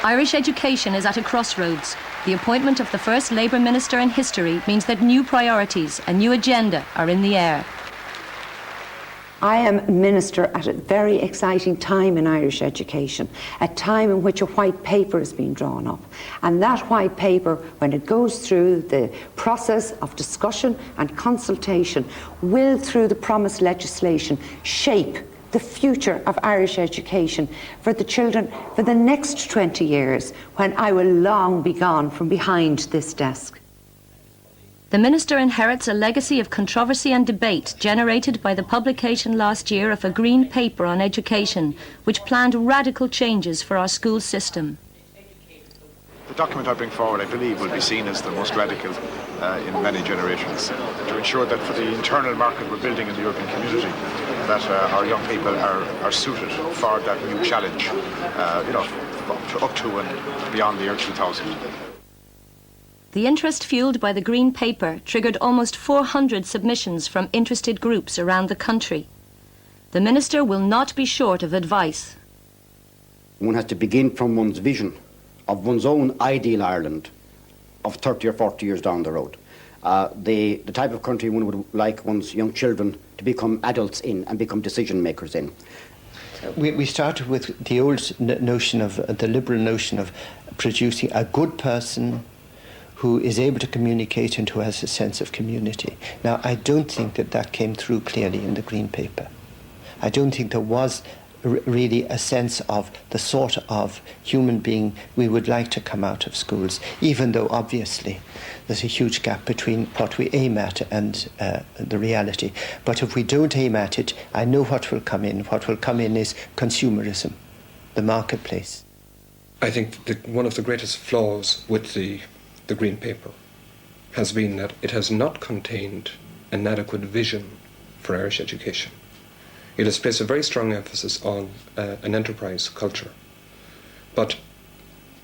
Irish education is at a crossroads. The appointment of the first Labour minister in history means that new priorities, a new agenda are in the air. I am minister at a very exciting time in Irish education, a time in which a white paper is being drawn up. And that white paper, when it goes through the process of discussion and consultation, will, through the promised legislation, shape the future of Irish education for the children for the next 20 years, when I will long be gone from behind this desk. The Minister inherits a legacy of controversy and debate generated by the publication last year of a Green Paper on education, which planned radical changes for our school system. The document I bring forward, I believe, will be seen as the most radical in many generations, to ensure that for the internal market we're building in the European community, that our young people are suited for that new challenge, up to and beyond the year 2000. The interest fueled by the Green Paper triggered almost 400 submissions from interested groups around the country. The Minister will not be short of advice. One has to begin from one's vision of one's own ideal Ireland of 30 or 40 years down the road. The type of country one would like one's young children to become adults in and become decision makers in. We started with the old notion of, the liberal notion of producing a good person who is able to communicate and who has a sense of community. Now, I don't think that came through clearly in the Green Paper. I don't think there was really a sense of the sort of human being we would like to come out of schools, even though obviously there's a huge gap between what we aim at and the reality. But if we don't aim at it, I know what will come in. What will come in is consumerism, the marketplace. I think one of the greatest flaws with the Green Paper has been that it has not contained an adequate vision for Irish education. It has placed a very strong emphasis on an enterprise culture, but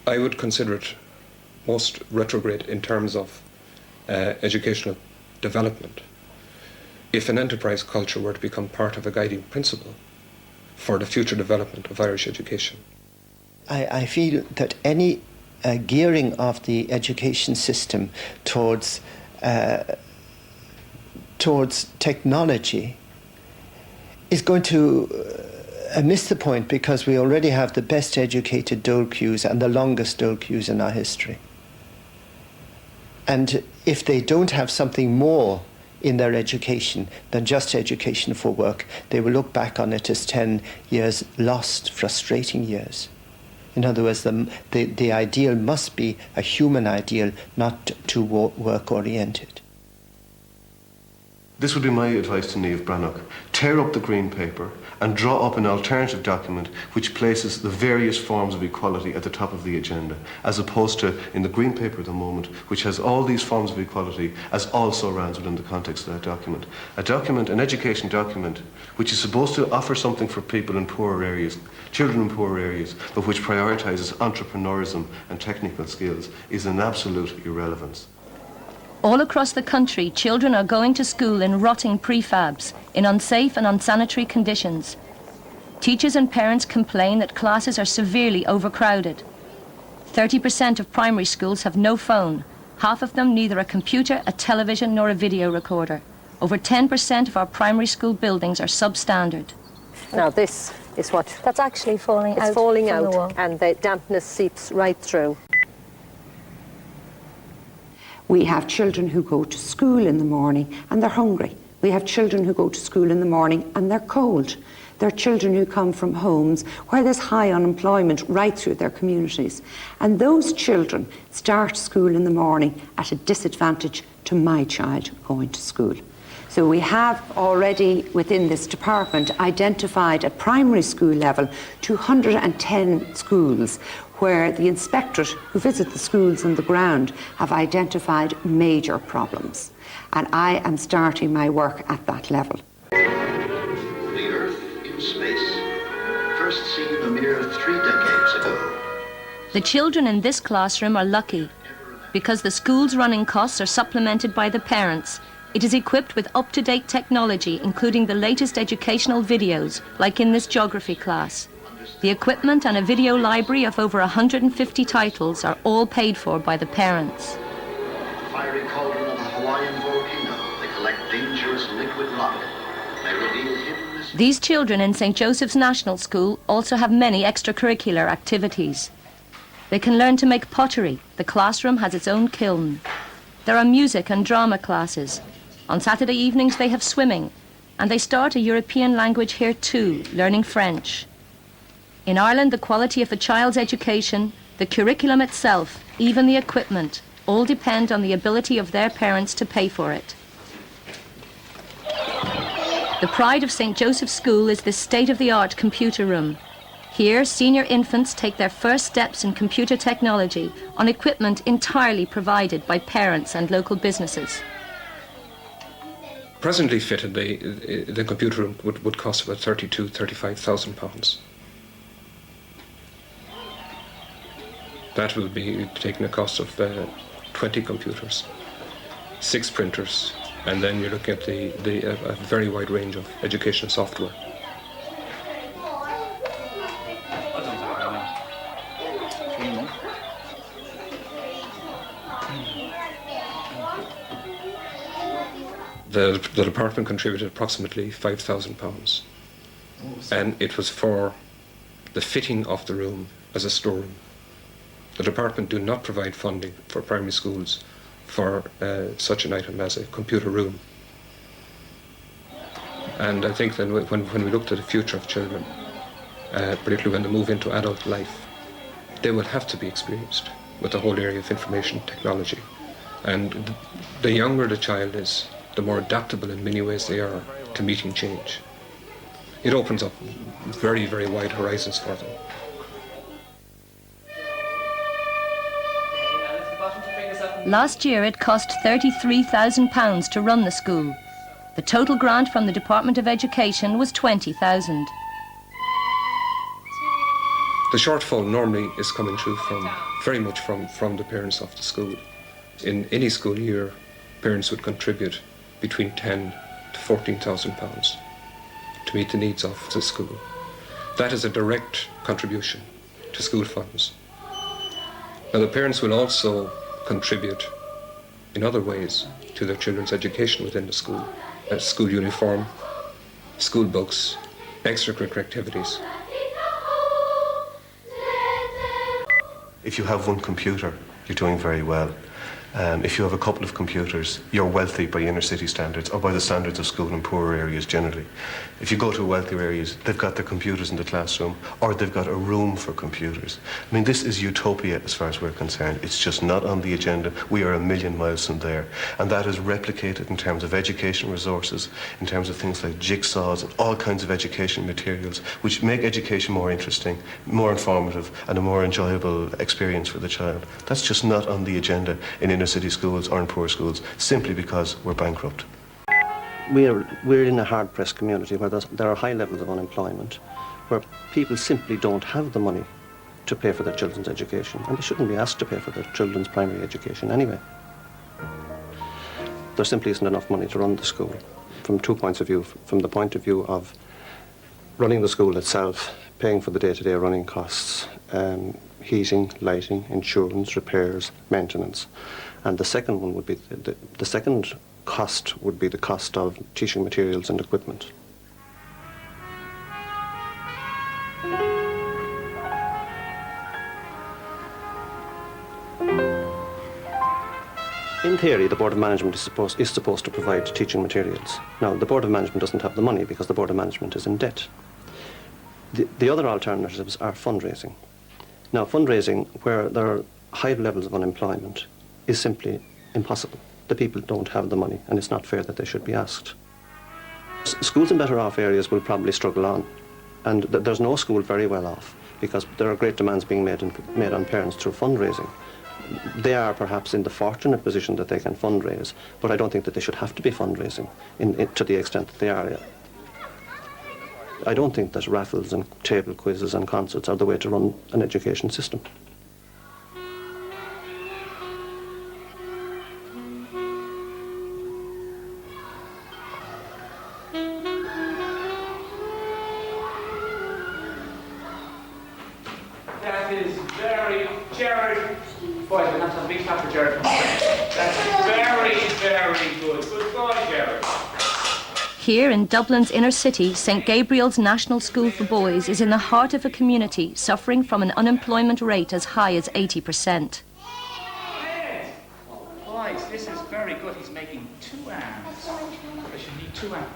I would consider it most retrograde in terms of educational development if an enterprise culture were to become part of a guiding principle for the future development of Irish education. I feel that any gearing of the education system towards technology is going to miss the point, because we already have the best educated dole queues and the longest dole queues in our history. And if they don't have something more in their education than just education for work, they will look back on it as 10 years lost, frustrating years. In other words, the ideal must be a human ideal, not too work-oriented. This would be my advice to Niamh Brannock. Tear up the Green Paper and draw up an alternative document which places the various forms of equality at the top of the agenda, as opposed to in the Green Paper at the moment, which has all these forms of equality as also runs within the context of that document. An education document, which is supposed to offer something for people in poorer areas, children in poorer areas, but which prioritises entrepreneurism and technical skills, is an absolute irrelevance. All across the country, children are going to school in rotting prefabs, in unsafe and unsanitary conditions. Teachers and parents complain that classes are severely overcrowded. 30% of primary schools have no phone, half of them neither a computer, a television nor a video recorder. Over 10% of our primary school buildings are substandard. Now this is what... That's actually falling out. It's falling from out, the wall. and the dampness seeps right through. We have children who go to school in the morning and they're hungry. We have children who go to school in the morning and they're cold. There are children who come from homes where there's high unemployment right through their communities. And those children start school in the morning at a disadvantage to my child going to school. So we have already within this department identified at primary school level 210 schools where the inspectorate who visit the schools on the ground have identified major problems. And I am starting my work at that level. The Earth in space, first seen a mere 3 decades ago. The children in this classroom are lucky. Because the school's running costs are supplemented by the parents, it is equipped with up-to-date technology, including the latest educational videos, like in this geography class. The equipment and a video library of over 150 titles are all paid for by the parents. The fiery cauldron of a Hawaiian volcano, they collect dangerous liquid rock. They reveal hidden mysteries. These children in St. Joseph's National School also have many extracurricular activities. They can learn to make pottery. The classroom has its own kiln. There are music and drama classes. On Saturday evenings they have swimming, and they start a European language here too, learning French. In Ireland, the quality of a child's education, the curriculum itself, even the equipment, all depend on the ability of their parents to pay for it. The pride of St. Joseph's School is this state-of-the-art computer room. Here, senior infants take their first steps in computer technology on equipment entirely provided by parents and local businesses. Presently fitted, the computer room would cost about £35,000. That will be taking a cost of 20 computers, 6 printers, and then you're looking at a very wide range of educational software. The department contributed approximately £5,000, and it was for the fitting of the room as a storeroom. The department do not provide funding for primary schools for such an item as a computer room. And I think that when we look to the future of children, particularly when they move into adult life, they will have to be experienced with the whole area of information technology. And the younger the child is, the more adaptable in many ways they are to meeting change. It opens up very, very wide horizons for them. Last year it cost £33,000 to run the school. The total grant from the Department of Education was £20,000. The shortfall normally is coming through very much from the parents of the school. In any school year, parents would contribute between £10,000 to £14,000 to meet the needs of the school. That is a direct contribution to school funds. Now the parents will also contribute in other ways to their children's education within the school. School uniform, school books, extracurricular activities. If you have one computer, you're doing very well. If you have a couple of computers, you're wealthy by inner city standards or by the standards of school in poorer areas generally. If you go to wealthier areas, they've got their computers in the classroom or they've got a room for computers. I mean, this is utopia as far as we're concerned. It's just not on the agenda. We are a million miles from there. And that is replicated in terms of education resources, in terms of things like jigsaws and all kinds of education materials, which make education more interesting, more informative, and a more enjoyable experience for the child. That's just not on the agenda in inner city schools or in poor schools, simply because we're bankrupt. We're in a hard-pressed community where there are high levels of unemployment, where people simply don't have the money to pay for their children's education, and they shouldn't be asked to pay for their children's primary education anyway. There simply isn't enough money to run the school, from 2 points of view. From the point of view of running the school itself, paying for the day-to-day running costs, heating, lighting, insurance, repairs, maintenance. And the second one would be, the second cost would be the cost of teaching materials and equipment. In theory, the Board of Management is supposed to provide teaching materials. Now, the Board of Management doesn't have the money because the Board of Management is in debt. The other alternatives are fundraising. Now, fundraising, where there are high levels of unemployment, is simply impossible. The people don't have the money, and it's not fair that they should be asked. Schools in better off areas will probably struggle on, and there's no school very well off, because there are great demands being made on parents through fundraising. They are perhaps in the fortunate position that they can fundraise, but I don't think that they should have to be fundraising to the extent that they are. I don't think that raffles and table quizzes and concerts are the way to run an education system. That is very, Jared. Boys, we have to have a big clap for Jared. That's very, very good. Good God, Jared. Here in Dublin's inner city, St Gabriel's National School for Boys is in the heart of a community suffering from an unemployment rate as high as 80%. Boys, this is very good. He's making 2 arms. I should need 2 arms.